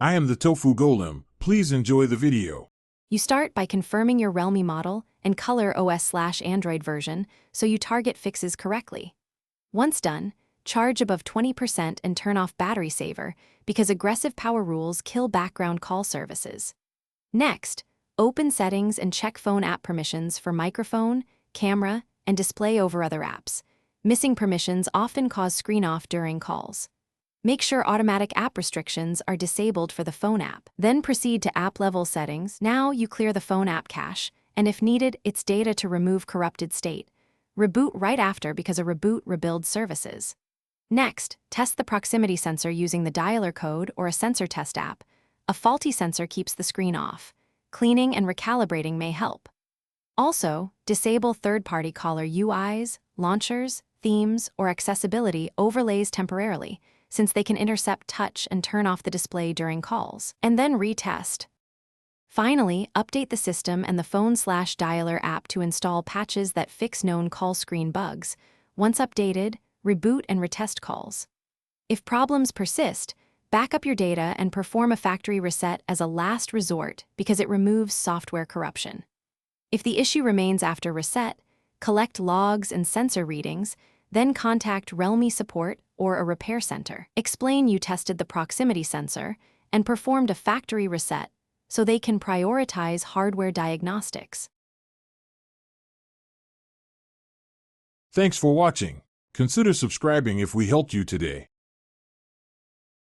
I am the Tofu Golem. Please enjoy the video. You start by confirming your Realme model and color OS/Android version so you target fixes correctly. Once done, charge above 20% and turn off battery saver because aggressive power rules kill background call services. Next, open settings and check phone app permissions for microphone, camera, and display over other apps. Missing permissions often cause screen off during calls. Make sure automatic app restrictions are disabled for the phone app. Then proceed to app-level settings. Now you clear the phone app cache, and if needed, its data to remove corrupted state. Reboot right after because a reboot rebuilds services. Next, test the proximity sensor using the dialer code or a sensor test app. A faulty sensor keeps the screen off. Cleaning and recalibrating may help. Also, disable third-party caller UIs, launchers, themes, or accessibility overlays temporarily, since they can intercept touch and turn off the display during calls, and then retest. Finally, update the system and the phone/dialer app to install patches that fix known call screen bugs. Once updated, reboot and retest calls. If problems persist, back up your data and perform a factory reset as a last resort because it removes software corruption. If the issue remains after reset, collect logs and sensor readings, then contact Realme support or a repair center. Explain you tested the proximity sensor and performed a factory reset so they can prioritize hardware diagnostics. Thanks for watching. Consider subscribing if we helped you today.